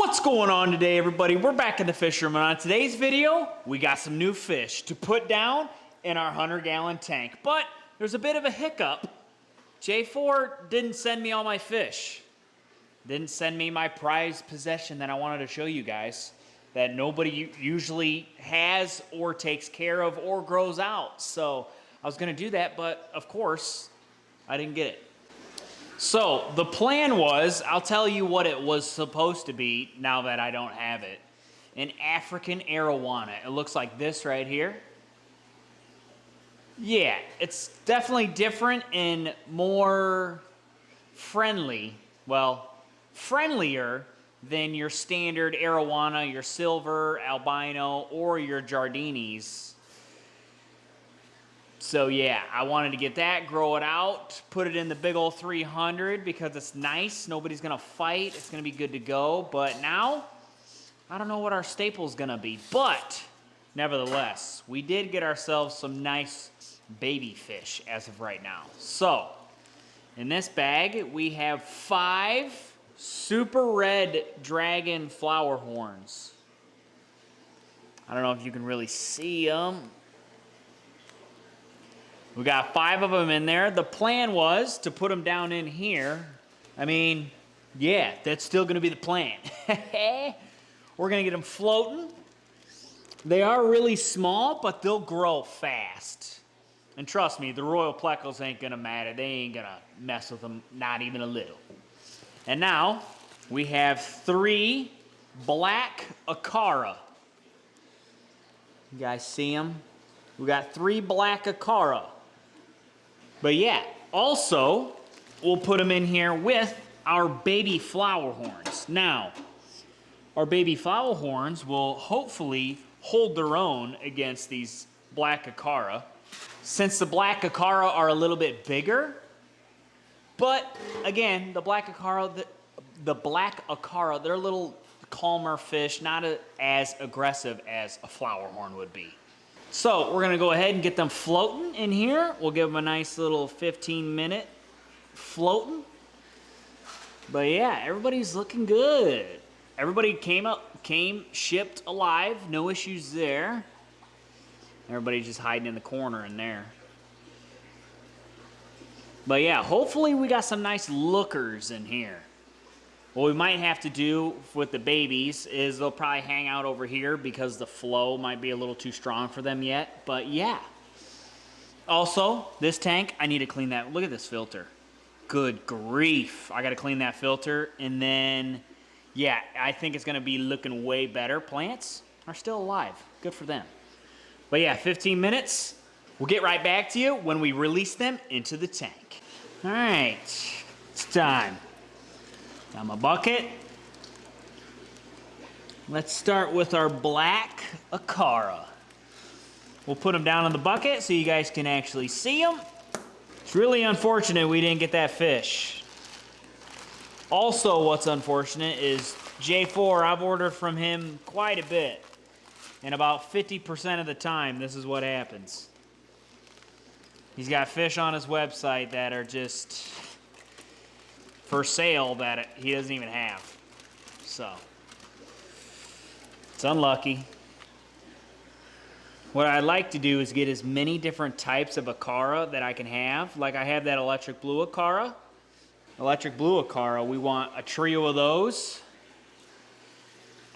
What's going on today, everybody? We're back in the fish room, and on today's video, we got some new fish to put down in our 100-gallon tank. But there's a bit of a hiccup. J4 didn't send me all my fish. Didn't send me my prized possession that I wanted to show you guys that nobody usually has or takes care of or grows out. So I was going to do that, but of course, I didn't get it. So the plan was, I'll tell you what it was supposed to be now that I don't have it. An African arowana. It looks like this right here. Yeah, it's definitely different and more friendly. Well, friendlier than your standard arowana, your silver, albino, or your Jardinis. So yeah, I wanted to get that, grow it out, put it in the big old 300 because it's nice. Nobody's gonna fight. It's gonna be good to go. But now, I don't know what our staple's gonna be. But nevertheless, we did get ourselves some nice baby fish as of right now. So in this bag, we have 5 super red dragon flower horns. I don't know if you can really see them. We got 5 of them in there. The plan was to put them down in here. I mean, yeah, that's still going to be the plan. We're going to get them floating. They are really small, but they'll grow fast. And trust me, the royal plecos ain't going to matter. They ain't going to mess with them, not even a little. And now, we have 3 black Acara. You guys see them? We got 3 black Acara. But yeah, also, we'll put them in here with our baby flower horns. Now, our baby flower horns will hopefully hold their own against these black Acara. Since the black Acara are a little bit bigger, but again, the black Acara, they're a little calmer fish, not as aggressive as a flower horn would be. So we're gonna go ahead and get them floating in here. We'll give them a nice little 15-minute floating. But yeah, everybody's looking good. Everybody came shipped alive, no issues there. Everybody's just hiding in the corner in there. But yeah, hopefully we got some nice lookers in here. What we might have to do with the babies is they'll probably hang out over here because the flow might be a little too strong for them yet. But yeah. Also, this tank, I need to clean that. Look at this filter. Good grief. I got to clean that filter. And then, yeah, I think it's going to be looking way better. Plants are still alive. Good for them. But yeah, 15 minutes. We'll get right back to you when we release them into the tank. All right. It's time. Got my bucket. Let's start with our black Acara. We'll put them down in the bucket so you guys can actually see them. It's really unfortunate we didn't get that fish. Also, what's unfortunate is J4, I've ordered from him quite a bit. And about 50% of the time, this is what happens. He's got fish on his website that are just for sale that he doesn't even have. So, it's unlucky. What I'd like to do is get as many different types of Acara that I can have. Like I have that electric blue Acara. Electric blue Acara, we want a trio of those.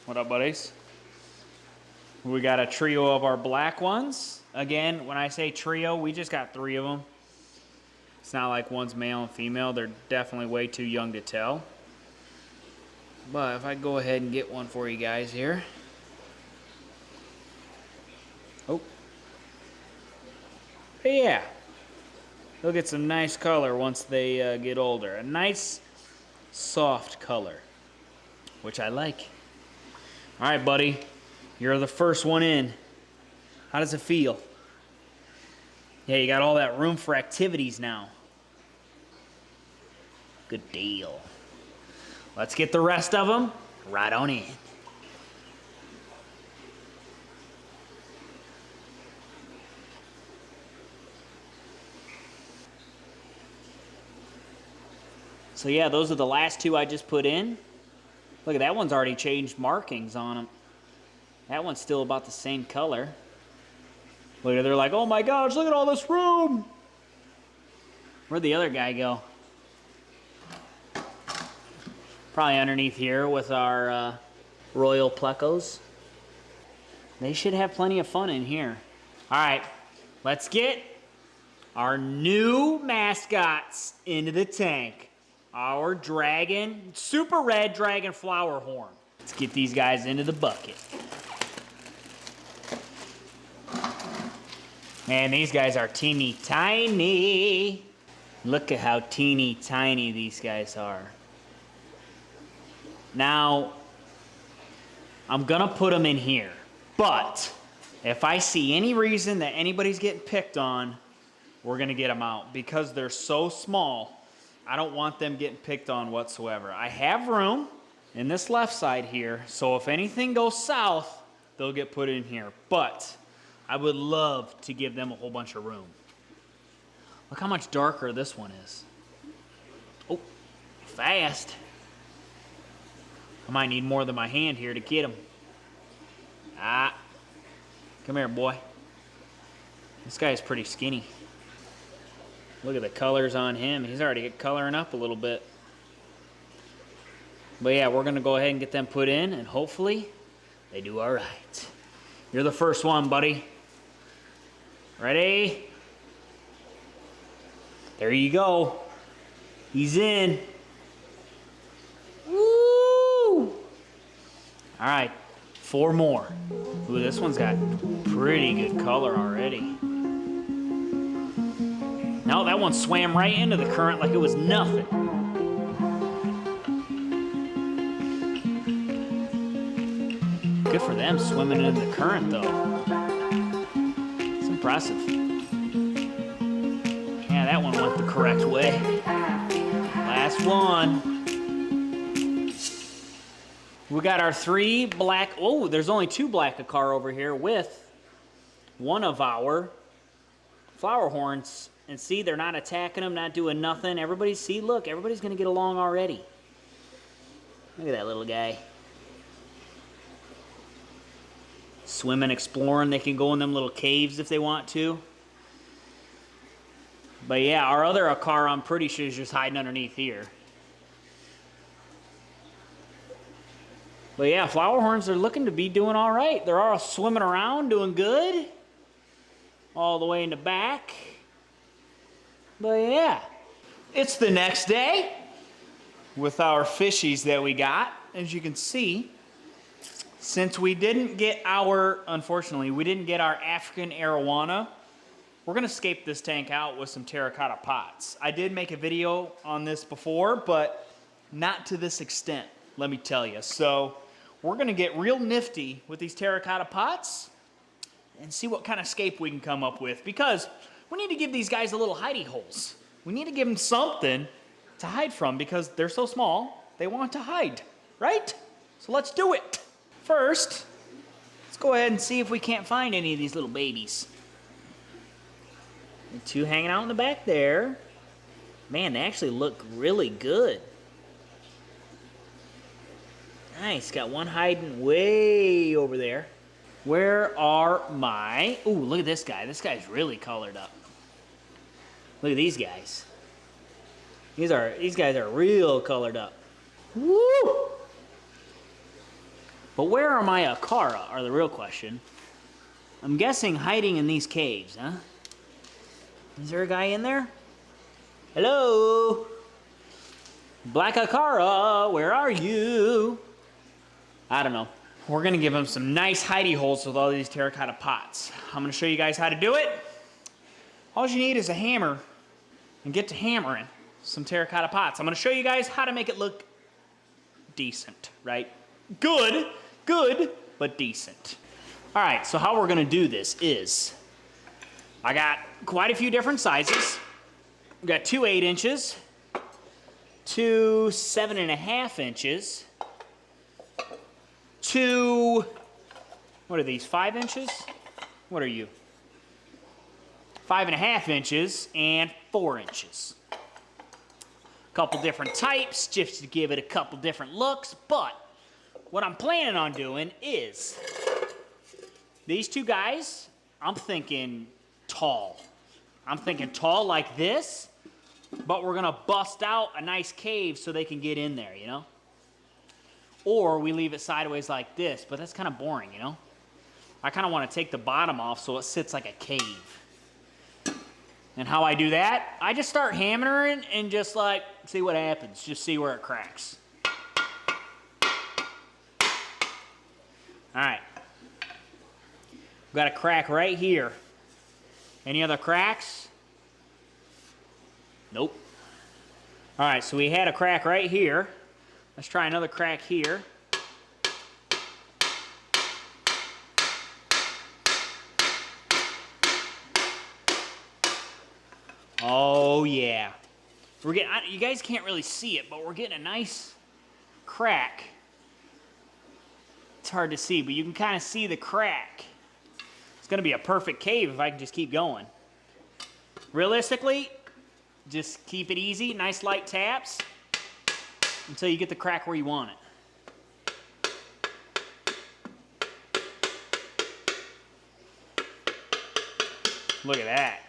What up, buddies? We got a trio of our black ones. Again, when I say trio, we just got 3 of them. It's not like one's male and female. They're definitely way too young to tell. But if I go ahead and get one for you guys here. Oh. But yeah. They'll get some nice color once they get older. A nice, soft color. Which I like. All right, buddy. You're the first one in. How does it feel? Yeah, you got all that room for activities now. Good deal. Let's get the rest of them right on in. So yeah, those are the last 2 I just put in. Look at that one's already changed markings on them. That one's still about the same color. Look, they're like, oh my gosh, look at all this room. Where'd the other guy go? Probably underneath here with our royal plecos. They should have plenty of fun in here. All right, let's get our new mascots into the tank. Our dragon, super red dragon flower horn. Let's get these guys into the bucket. Man, these guys are teeny tiny. Look at how teeny tiny these guys are. Now, I'm gonna put them in here, but if I see any reason that anybody's getting picked on, we're gonna get them out because they're so small. I don't want them getting picked on whatsoever. I have room in this left side here, so if anything goes south, they'll get put in here, but I would love to give them a whole bunch of room. Look how much darker this one is. Oh, fast. I might need more than my hand here to get him. Ah, come here, boy. This guy's pretty skinny. Look at the colors on him. He's already coloring up a little bit. But yeah, we're gonna go ahead and get them put in, and hopefully they do all right. You're the first one, buddy. Ready? There you go. He's in. Woo! All right, 4 more. Ooh, this one's got pretty good color already. No, that one swam right into the current like it was nothing. Good for them swimming in the current, though. It's impressive. Yeah, that one went the correct way. Last one. We got our 3 black, oh, there's only 2 black Acara over here with one of our flower horns. And see, they're not attacking them, not doing nothing. Everybody, see, look, everybody's gonna get along already. Look at that little guy. Swimming, exploring, they can go in them little caves if they want to. But yeah, our other Acara, I'm pretty sure, is just hiding underneath here. But yeah, flower horns are looking to be doing all right. They're all swimming around, doing good. All the way in the back. But yeah, it's the next day with our fishies that we got. As you can see, since we didn't get our, unfortunately, we didn't get our African arowana, we're gonna scape this tank out with some terracotta pots. I did make a video on this before, but not to this extent, let me tell you. So we're gonna get real nifty with these terracotta pots and see what kind of scape we can come up with, because we need to give these guys a little hidey holes. We need to give them something to hide from because they're so small, they want to hide, right? So let's do it. First, let's go ahead and see if we can't find any of these little babies. And 2 hanging out in the back there. Man, they actually look really good. Nice, got one hiding way over there. Where are my, ooh, look at this guy. This guy's really colored up. Look at these guys. These guys are real colored up. Woo! But where are my Acara, are the real question. I'm guessing hiding in these caves, huh? Is there a guy in there? Hello? Black Acara, where are you? I don't know. We're gonna give him some nice hidey holes with all these terracotta pots. I'm gonna show you guys how to do it. All you need is a hammer and get to hammering some terracotta pots. I'm gonna show you guys how to make it look decent, right? Good, but decent. All right, so how we're gonna do this is, I got quite a few different sizes. We got 2 8 inches, 2 7.5 inches, 2, what are these, 5 inches? What are you? 5.5 inches and 4 inches. A couple different types just to give it a couple different looks, but what I'm planning on doing is these two guys, I'm thinking tall. I'm thinking tall like this, but we're gonna bust out a nice cave so they can get in there, you know? Or we leave it sideways like this, but that's kind of boring, you know? I kind of want to take the bottom off so it sits like a cave. And how I do that, I just start hammering and just like, see what happens. Just see where it cracks. All right. We've got a crack right here. Any other cracks? Nope. All right, so we had a crack right here. Let's try another crack here. Oh yeah. We're getting, you guys can't really see it, but we're getting a nice crack. It's hard to see, but you can kind of see the crack. It's gonna be a perfect cave if I can just keep going. Realistically, just keep it easy, nice light taps, until you get the crack where you want it. Look at that.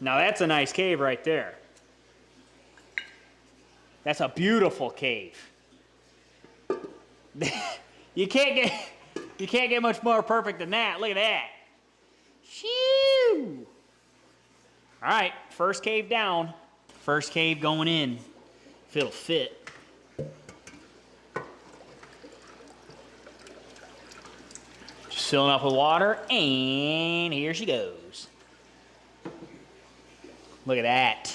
Now that's a nice cave right there. That's a beautiful cave. You can't get much more perfect than that. Look at that. Shoo! All right, first cave down. First cave going in. If it'll fit. Just filling up with water, and here she goes. Look at that.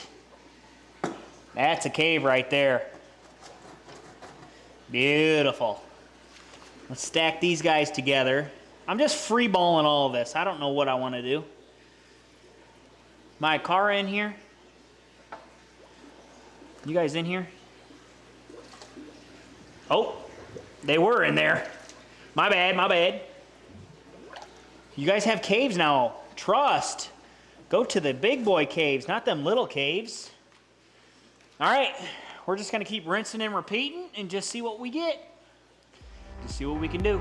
That's a cave right there. Beautiful. Let's stack these guys together. I'm just freeballing all of this. I don't know what I want to do. My car in here? You guys in here? Oh, they were in there. My bad, my bad. You guys have caves now. Trust. Go to the big boy caves, not them little caves. All right, we're just gonna keep rinsing and repeating and just see what we get. Just see what we can do.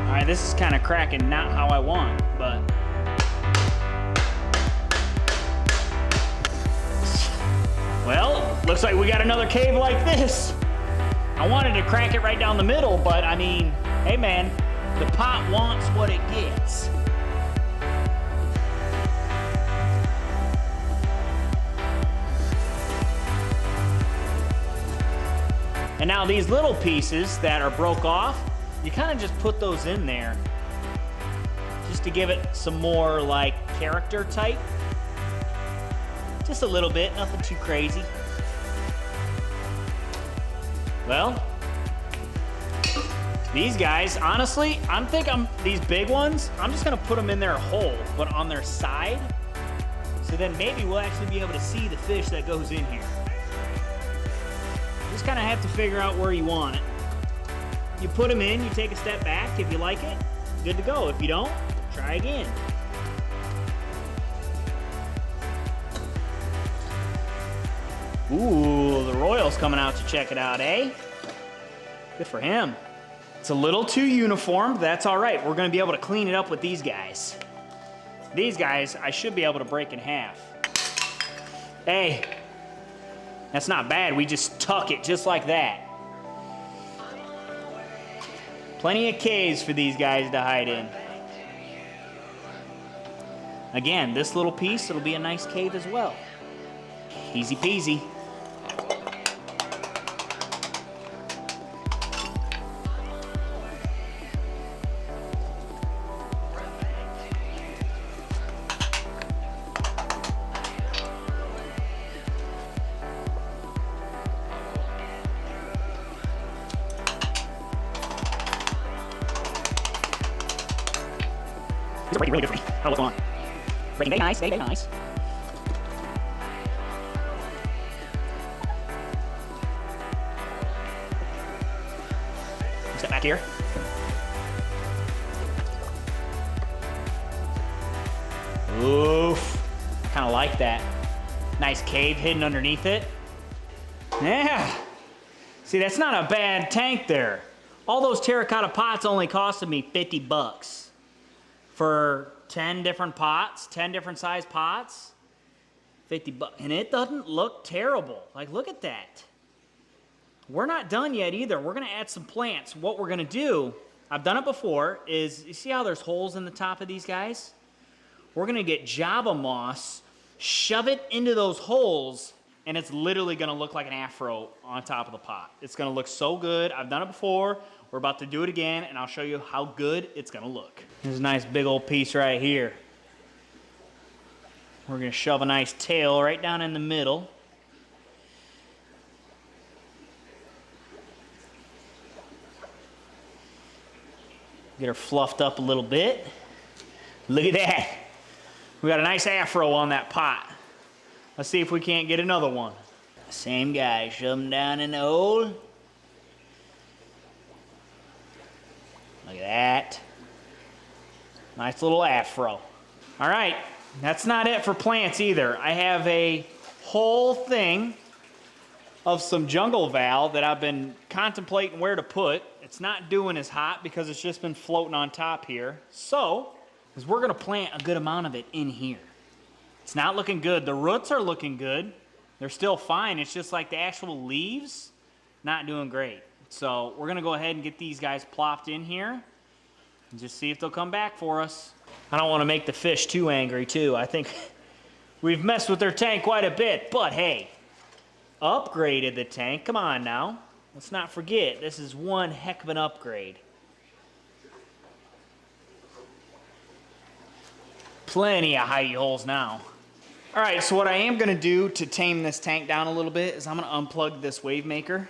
All right, this is kind of cracking, not how I want, but. Well, looks like we got another cave like this. I wanted to crack it right down the middle, but I mean, hey man, the pot wants what it gets. And now these little pieces that are broke off, you kind of just put those in there just to give it some more like character type. Just a little bit, nothing too crazy. Well, these guys, honestly, these big ones, I'm just gonna put them in their hole, but on their side, so then maybe we'll actually be able to see the fish that goes in here. Just kind of have to figure out where you want it. You put them in, you take a step back. If you like it, good to go. If you don't, try again. Ooh, the Royal's coming out to check it out, eh? Good for him. It's a little too uniform, but that's all right. We're gonna be able to clean it up with these guys. These guys, I should be able to break in half. Hey, that's not bad. We just tuck it just like that. Plenty of caves for these guys to hide in. Again, this little piece, it'll be a nice cave as well. Easy peasy. These are breaking really good for me. Oh, what's going on? Breaking very nice, very nice. Step back here. Oof. Kind of like that. Nice cave hidden underneath it. Yeah. See, that's not a bad tank there. All those terracotta pots only costed me 50 bucks. For 10 different pots, 10 different size pots. 50 bucks. And it doesn't look terrible. Like, look at that. We're not done yet either. We're gonna add some plants. What we're gonna do, I've done it before, is you see how there's holes in the top of these guys? We're gonna get Java moss, shove it into those holes, and it's literally gonna look like an afro on top of the pot. It's gonna look so good. I've done it before. We're about to do it again, and I'll show you how good it's gonna look. There's a nice big old piece right here. We're gonna shove a nice tail right down in the middle. Get her fluffed up a little bit. Look at that. We got a nice afro on that pot. Let's see if we can't get another one. Same guy, shove them down in the hole. Look at that. Nice little afro. All right, that's not it for plants either. I have a whole thing of some jungle val that I've been contemplating where to put. It's not doing as hot because it's just been floating on top here. So, because we're gonna plant a good amount of it in here. It's not looking good. The roots are looking good. They're still fine. It's just like the actual leaves, not doing great. So we're gonna go ahead and get these guys plopped in here and just see if they'll come back for us. I don't wanna make the fish too angry too. I think we've messed with their tank quite a bit, but hey, upgraded the tank. Come on now. Let's not forget, this is one heck of an upgrade. Plenty of hidey holes now. All right, so what I am gonna do to tame this tank down a little bit is I'm gonna unplug this wave maker.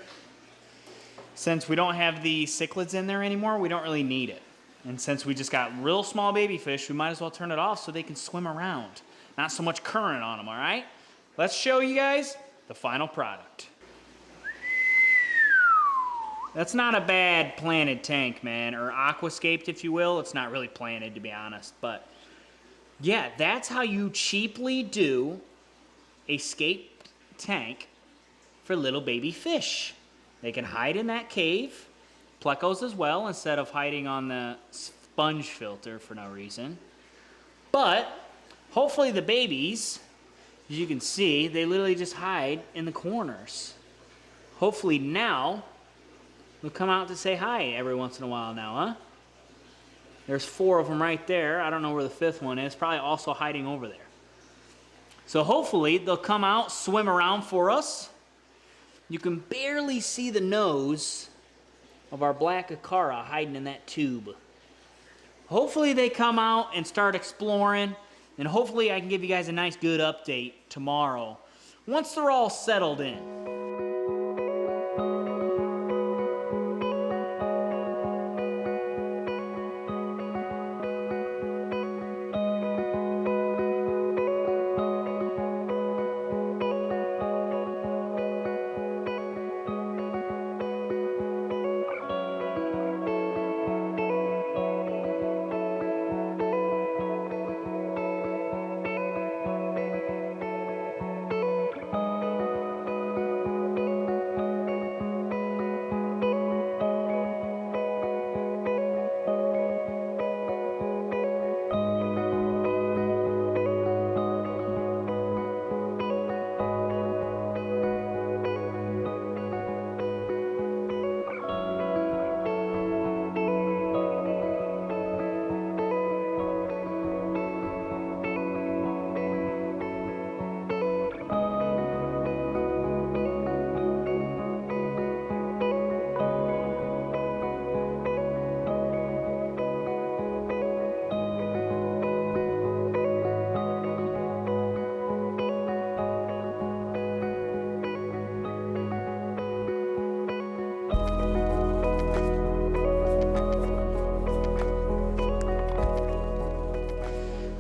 Since we don't have the cichlids in there anymore, we don't really need it. And since we just got real small baby fish, we might as well turn it off so they can swim around. Not so much current on them, all right? Let's show you guys the final product. That's not a bad planted tank, man, or aquascaped, if you will. It's not really planted, to be honest, but yeah, that's how you cheaply do a scaped tank for little baby fish. They can hide in that cave, plecos as well, instead of hiding on the sponge filter for no reason. But hopefully the babies, as you can see, they literally just hide in the corners. Hopefully now they'll come out to say hi every once in a while now, huh? There's 4 of them right there. I don't know where the 5th one is. Probably also hiding over there. So hopefully they'll come out, swim around for us. You can barely see the nose of our black acara hiding in that tube. Hopefully they come out and start exploring, and hopefully I can give you guys a nice good update tomorrow once they're all settled in.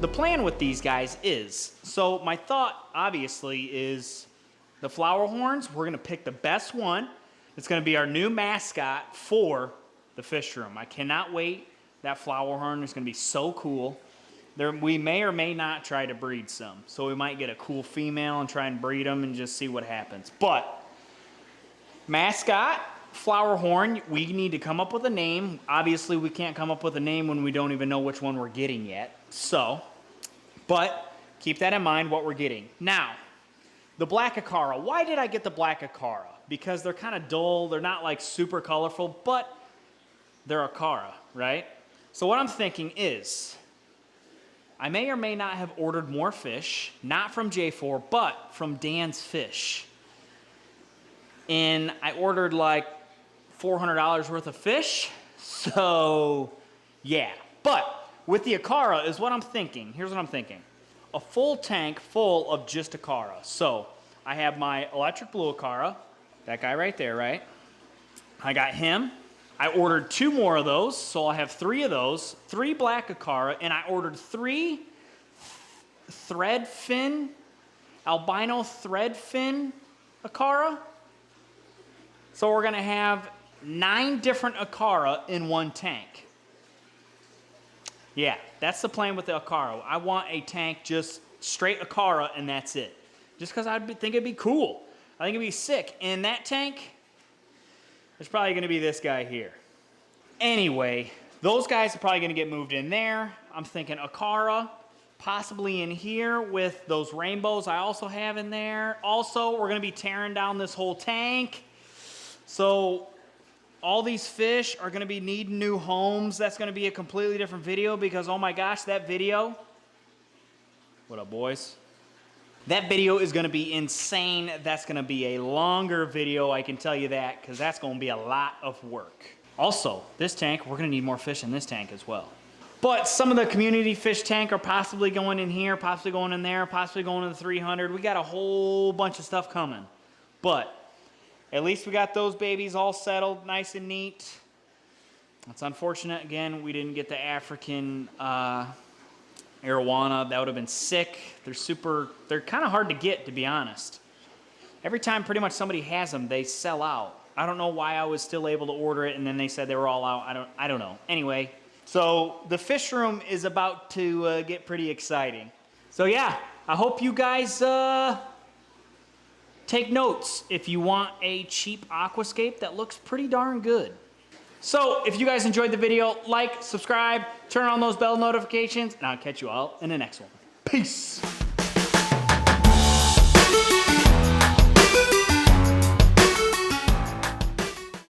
The plan with these guys is, so my thought obviously is the flower horns, we're gonna pick the best one. It's gonna be our new mascot for the fish room. I cannot wait. That flower horn is gonna be so cool. We may or may not try to breed some. So we might get a cool female and try and breed them and just see what happens. But mascot, flower horn, we need to come up with a name. Obviously, we can't come up with a name when we don't even know which one we're getting yet. So, but keep that in mind, what we're getting. Now, the black Acara. Why did I get the black Acara? Because they're kind of dull. They're not like super colorful, but they're Acara, right? So what I'm thinking is, I may or may not have ordered more fish, not from J4, but from Dan's Fish. And I ordered like $400 worth of fish. So, yeah. But with the Acara is what I'm thinking. Here's what I'm thinking. A full tank full of just Acara. So, I have my electric blue Acara. That guy right there, right? I got him. I ordered 2 more of those, so I'll have 3 of those, 3 black Acara, and I ordered 3 threadfin, albino threadfin Acara. So we're gonna have 9 different Acara in one tank. Yeah, that's the plan with the Acara. I want a tank just straight Acara and that's it. Just because think it'd be cool. I think it'd be sick. In that tank, there's probably going to be this guy here. Anyway, those guys are probably going to get moved in there. I'm thinking Acara, possibly in here with those rainbows I also have in there. Also, we're going to be tearing down this whole tank. So all these fish are going to be needing new homes. That's going to be a completely different video because, oh my gosh, that video. What up, boys? That video is going to be insane. That's going to be a longer video, I can tell you that, because that's going to be a lot of work. Also, this tank, we're going to need more fish in this tank as well. But some of the community fish tank are possibly going in here, possibly going in there, possibly going in the 300. We got a whole bunch of stuff coming. But at least we got those babies all settled, nice and neat. It's unfortunate, again, we didn't get the African arowana. That would have been sick. They're kind of hard to get, to be honest. Every time pretty much somebody has them, they sell out. I don't know why I was still able to order it and then they said they were all out. I don't know. Anyway, so the fish room is about to get pretty exciting. So yeah, I hope you guys take notes if you want a cheap aquascape that looks pretty darn good. So, if you guys enjoyed the video, like, subscribe, turn on those bell notifications, and I'll catch you all in the next one. Peace!